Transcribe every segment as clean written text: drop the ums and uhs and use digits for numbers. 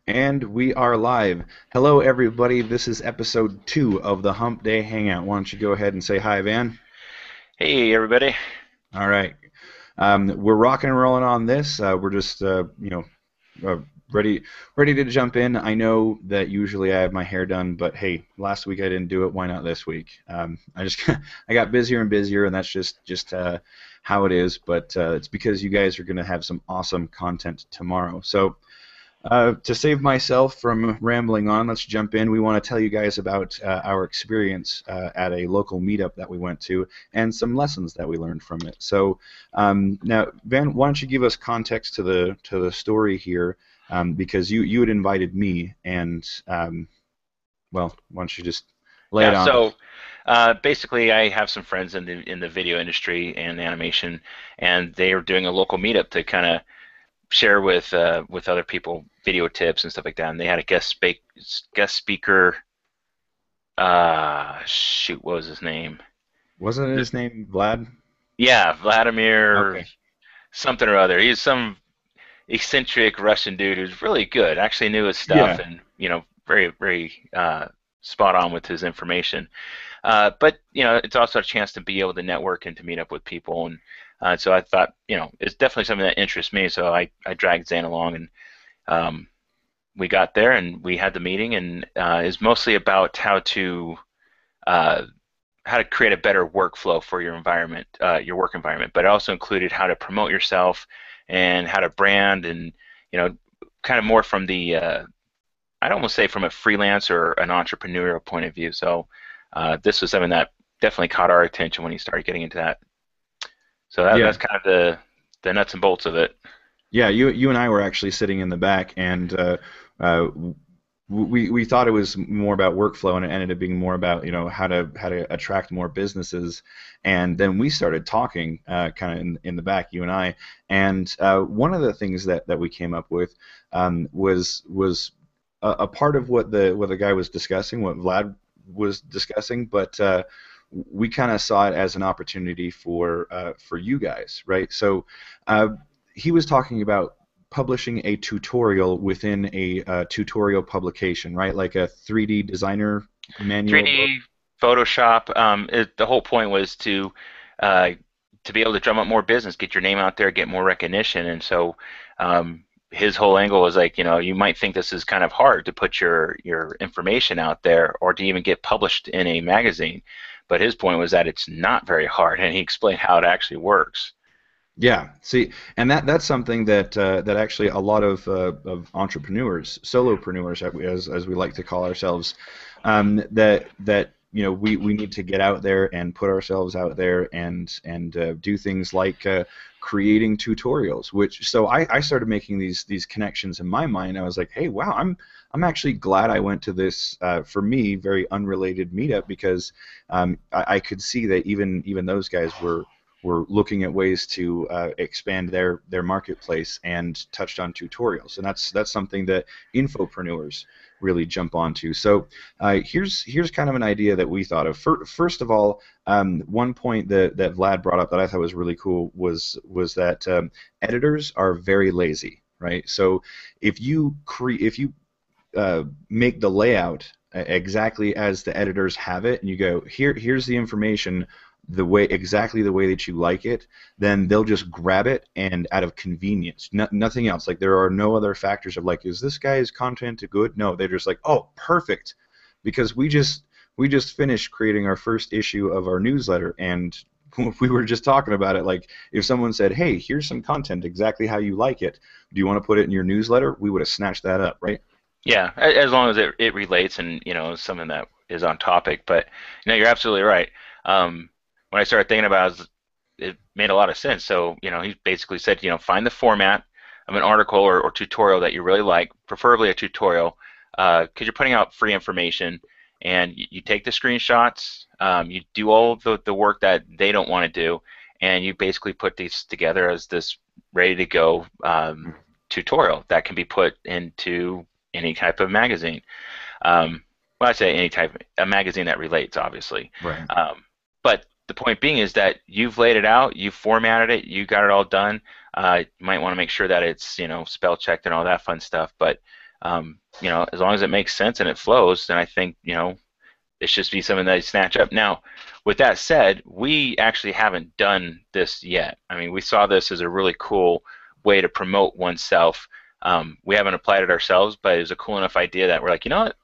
And we are live. Hello, everybody. This is episode 2 of the Humpday Hangout. Why don't you go ahead and say hi, Van? Hey everybody. All right. We're rocking and rolling on this. We're just, uh, ready, ready to jump in. I know that usually I have my hair done, but hey, last week I didn't do it. Why not this week? I just, I got busier and busier, and that's just how it is. But it's because you guys are going to have some awesome content tomorrow. So. To save myself from rambling on, let's jump in. We want to tell you guys about our experience at a local meetup that we went to and some lessons that we learned from it. So now, Van, why don't you give us context to the story here? Because you had invited me, and well, why don't you just lay it Yeah, on us? so basically I have some friends in the video industry and animation, and they are doing a local meetup to kind of share with other people video tips and stuff like that. And they had a guest speaker. Shoot, what was his name? Wasn't Th- his name Vlad? Yeah, Vladimir Okay. something or other. He's some eccentric Russian dude who's really good. Actually knew his stuff, Yeah. and very spot on with his information. But it's also a chance to be able to network and to meet up with people, and so I thought, it's definitely something that interests me. So I dragged Zane along, and um, we got there and we had the meeting, and is mostly about uh, how to create a better workflow for your environment, your work environment. But it also included how to promote yourself and how to brand, and you know, kind of more from the I'd almost say from a freelance or an entrepreneurial point of view. So this was something that definitely caught our attention when you started getting into that. So Yeah. that's kind of the nuts and bolts of it. Yeah, you and I were actually sitting in the back, and uh, we thought it was more about workflow, and it ended up being more about how to attract more businesses. And then we started talking, kind of in the back, you and I. And one of the things that we came up with was a part of what the guy was discussing, what Vlad was discussing, but. We kind of saw it as an opportunity for you guys, right? So uh, he was talking about publishing a tutorial within a tutorial publication, right? Like a 3D designer manual book. 3D Photoshop. The whole point was uh, to be able to drum up more business, get your name out there, get more recognition. And so his whole angle was like, you might think this is kind of hard to put your information out there or to even get published in a magazine. But his point was that it's not very hard, and he explained how it actually works. Yeah, see, and that's something that actually a lot of entrepreneurs, solopreneurs, as we like to call ourselves, that we need to get out there and put ourselves out there and do things like creating tutorials. Which so I started making these connections in my mind. I was like, hey, wow, I'm actually glad I went to this for me very unrelated meetup because I could see that even those guys were looking at ways to expand their marketplace and touched on tutorials, and that's something that infopreneurs really jump onto. So here's kind of an idea that we thought of. First of all, one point that Vlad brought up that I thought was really cool was that editors are very lazy, right? So if you make the layout exactly as the editors have it, and you go here's the information exactly the way that you like it, then they'll just grab it and out of convenience, nothing else. Like there are no other factors of like, is this guy's content good? No, they're just like, oh, perfect, because we just finished creating our first issue of our newsletter, and we were just talking about it. Like if someone said, hey, here's some content exactly how you like it, do you want to put it in your newsletter? We would have snatched that up, right? Yeah, as long as it relates and something that is on topic. But you're absolutely right. When I started thinking about it, it made a lot of sense. So he basically said, find the format of an article or tutorial that you really like, preferably a tutorial, because you're putting out free information, and you take the screenshots, you do all the work that they don't want to do, and you basically put these together as this ready to go tutorial that can be put into any type of magazine. Well, I say any type, a magazine that relates, obviously. Right. But the point being is that you've laid it out, you've formatted it, you got it all done. You might want to make sure that it's spell checked and all that fun stuff. But As long as it makes sense and it flows, then I think, it should just be something that I snatch up. Now, with that said, we actually haven't done this yet. I mean, we saw this as a really cool way to promote oneself. We haven't applied it ourselves, but it was a cool enough idea that we're like, you know what?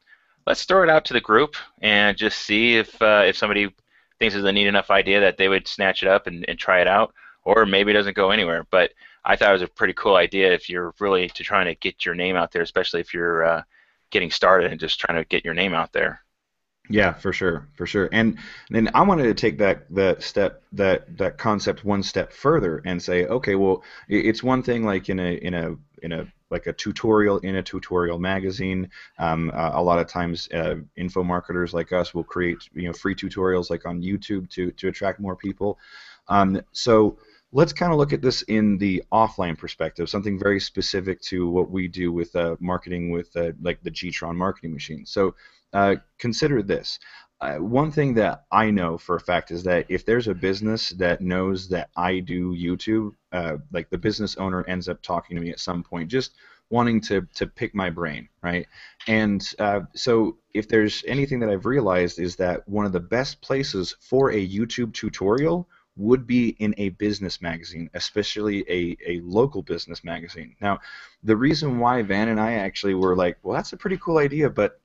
Let's throw it out to the group and just see if somebody thinks it's a neat enough idea that they would snatch it up and try it out, or maybe it doesn't go anywhere. But I thought it was a pretty cool idea if you're really to trying to get your name out there, especially if you're getting started and just trying to get your name out there. Yeah, for sure, for sure. And then I wanted to take that concept one step further and say, okay, well, it's one thing like in a like a tutorial in a tutorial magazine. A lot of times, info marketers like us will create free tutorials like on YouTube to attract more people. So let's kind of look at this in the offline perspective, something very specific to what we do with marketing with like the G-Tron marketing machine. So consider this. One thing that I know for a fact is that if there's a business that knows that I do YouTube, like the business owner ends up talking to me at some point, just wanting to pick my brain, right? And so if there's anything that I've realized is that one of the best places for a YouTube tutorial would be in a business magazine, especially a local business magazine. Now, the reason why Van and I actually were like, well, that's a pretty cool idea, but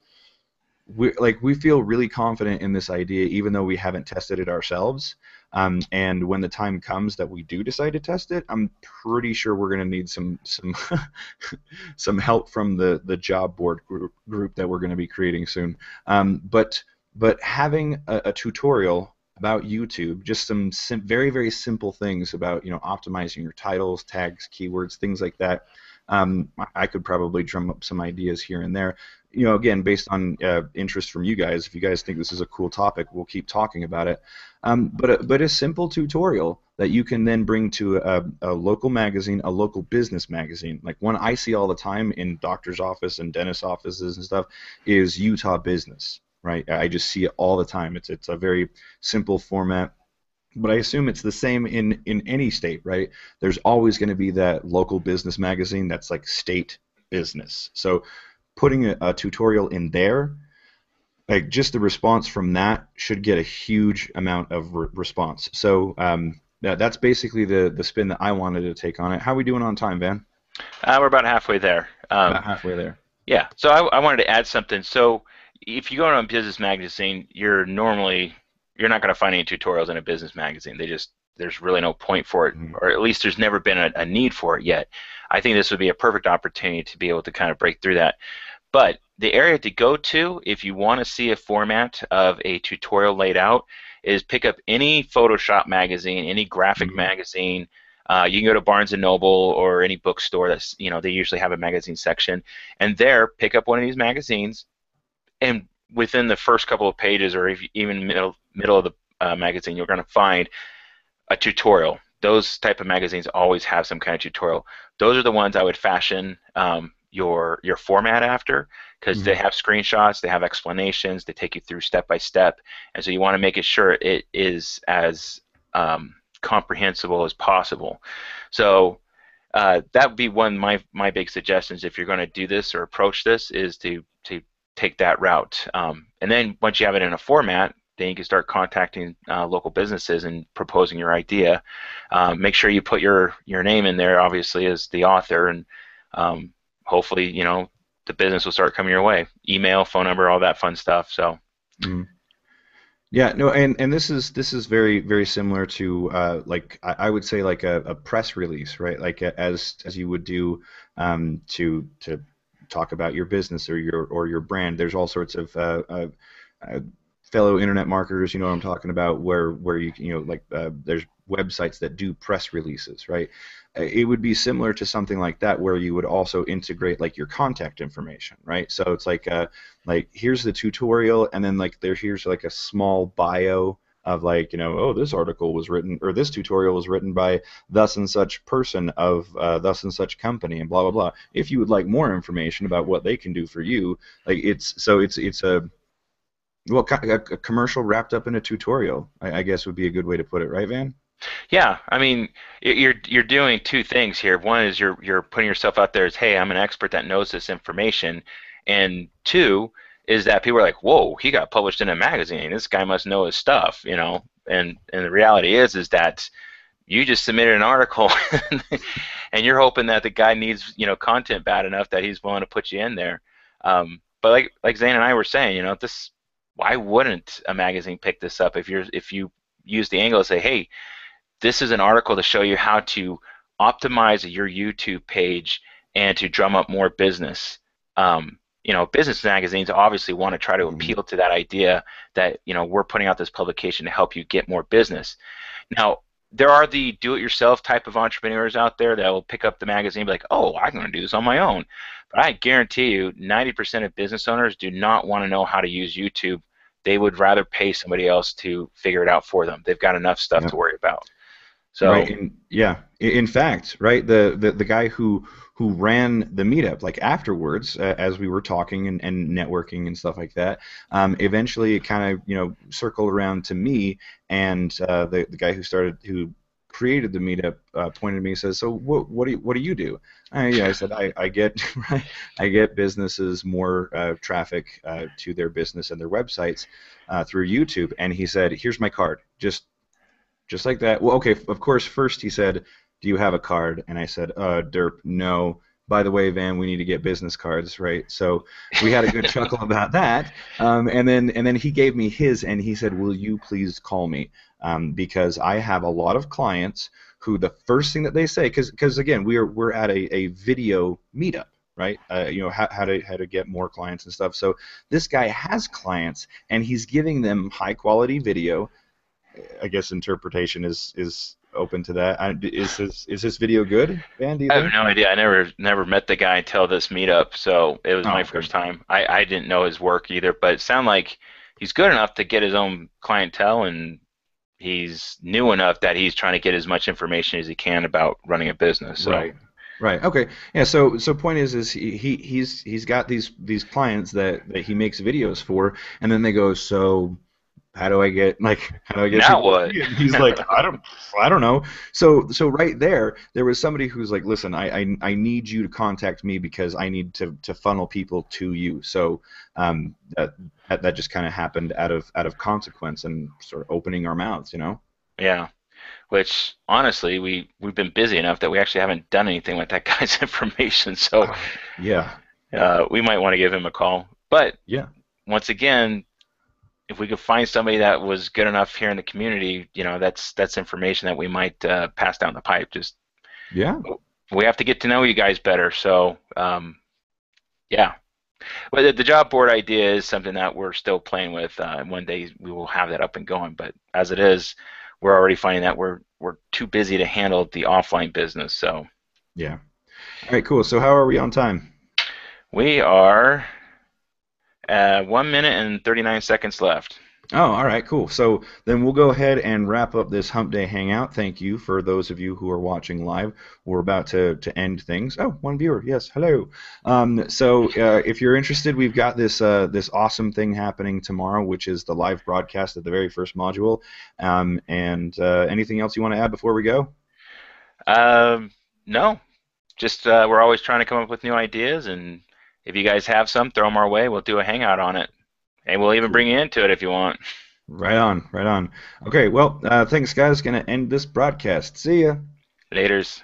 we feel really confident in this idea, even though we haven't tested it ourselves. And when the time comes that we do decide to test it, I'm pretty sure we're going to need some some help from the job board group that we're going to be creating soon. But having a tutorial about YouTube, just some very, very simple things about optimizing your titles, tags, keywords, things like that. I could probably drum up some ideas here and there. Again, based on interest from you guys. If you guys think this is a cool topic, we'll keep talking about it. But a simple tutorial that you can then bring to a local magazine, a local business magazine, like one I see all the time in doctor's office and dentist offices and stuff, is Utah Business. Right? I just see it all the time. It's a very simple format. But I assume it's the same in any state, right? There's always going to be that local business magazine that's like state business. So putting a tutorial in there, like just the response from that should get a huge amount of response. So that's basically the spin that I wanted to take on it. How are we doing on time, Van? We're about halfway there. About halfway there. Yeah, so I wanted to add something. So if you go on a business magazine, you're not going to find any tutorials in a business magazine. There's really no point for it, or at least there's never been a need for it yet. I think this would be a perfect opportunity to be able to kind of break through that. But the area to go to if you want to see a format of a tutorial laid out is pick up any Photoshop magazine, any graphic magazine. You can go to Barnes and Noble or any bookstore that's, they usually have a magazine section, and there pick up one of these magazines, and within the first couple of pages, or even middle of the magazine, you're going to find a tutorial. Those type of magazines always have some kind of tutorial. Those are the ones I would fashion your format after, because they have screenshots, they have explanations, they take you through step by step, and so you want to make it sure it is as comprehensible as possible. So that would be one of my big suggestions if you're going to do this or approach this, is to take that route. And then once you have it in a format, then you can start contacting local businesses and proposing your idea. Make sure you put your name in there, obviously, as the author, and hopefully, the business will start coming your way. Email, phone number, all that fun stuff. So. Yeah, no, and this is very, very similar to like I would say like a press release, right? Like as you would do to talk about your business or your brand. There's all sorts of fellow internet marketers, you know what I'm talking about, where you like there's websites that do press releases, right? It would be similar to something like that, where you would also integrate like your contact information, right? So it's like here's the tutorial, and then like here's like a small bio of like, oh, this article was written, or this tutorial was written by thus and such person of thus and such company, and blah blah blah. If you would like more information about what they can do for you, like it's a well, a commercial wrapped up in a tutorial, I guess would be a good way to put it, right, Van? Yeah, I mean, you're doing two things here. One is you're putting yourself out there as, hey, I'm an expert that knows this information, and two is that people are like, whoa, he got published in a magazine. This guy must know his stuff, you know. And the reality is that you just submitted an article, and you're hoping that the guy needs, you know, content bad enough that he's willing to put you in there. But like Zane and I were saying, you know, this, why wouldn't a magazine pick this up if you use the angle to say, hey, this is an article to show you how to optimize your YouTube page and to drum up more business. You know, business magazines obviously want to try to Mhm. appeal to that idea that, you know, we're putting out this publication to help you get more business. Now, there are the do-it-yourself type of entrepreneurs out there that will pick up the magazine and be like, oh, I'm going to do this on my own. But I guarantee you, 90% of business owners do not want to know how to use YouTube. They would rather pay somebody else to figure it out for them. They've got enough stuff to worry about. Right, So, and yeah, in fact, right, the guy who ran the meetup, like afterwards, as we were talking and networking and stuff like that, eventually it kind of, you know, circled around to me, and the guy who created the meetup pointed to me and says, so what do you do? I said I get I get businesses more traffic to their business and their websites through YouTube, and he said, here's my card, just like that. Well, okay, of course, first he said, do you have a card? And I said, derp, no. By the way, Van, we need to get business cards, right? So we had a good chuckle about that. And then he gave me his, and he said, will you please call me? Because I have a lot of clients who the first thing that they say, because again, we're at a video meetup, right? You know, how to get more clients and stuff. So this guy has clients, and he's giving them high quality video. I guess interpretation is open to that. Is this video good, Van? Do you I have think? no idea. I never met the guy until this meetup, so it was Oh, my okay. first time. I didn't know his work either, but it sounded like he's good enough to get his own clientele, and he's new enough that he's trying to get as much information as he can about running a business. So, Right. Right. Okay. Yeah. So point is he's got these clients that he makes videos for, and then they go, so how do I get now people to what? see it? And he's like, I don't know. So right there was somebody who's like, listen, I need you to contact me because I need to funnel people to you. So that just kind of happened out of consequence and sort of opening our mouths, you know. Yeah. Which honestly, we've been busy enough that we actually haven't done anything with that guy's information. So, Yeah. we might want to give him a call. But Yeah. once again, if we could find somebody that was good enough here in the community, you know, that's information that we might pass down the pipe. Just Yeah. we have to get to know you guys better. So, yeah. But the job board idea is something that we're still playing with. One day we will have that up and going. But as it is, we're already finding that we're too busy to handle the offline business. So Yeah. All right. Cool. So how are we on time? we are 1 minute and 39 seconds left. Oh, all right, cool. So then we'll go ahead and wrap up this Hump Day Hangout. Thank you for those of you who are watching live. We're about to end things. Oh, one viewer. Yes, hello. So if you're interested, we've got this awesome thing happening tomorrow, which is the live broadcast of the very first module. And anything else you want to add before we go? Um, no, just we're always trying to come up with new ideas, and if you guys have some, throw them our way. We'll do a hangout on it, and we'll even Cool. bring you into it if you want. Right on, right on. Okay, well, thanks, guys. Gonna end this broadcast. See ya. Laters.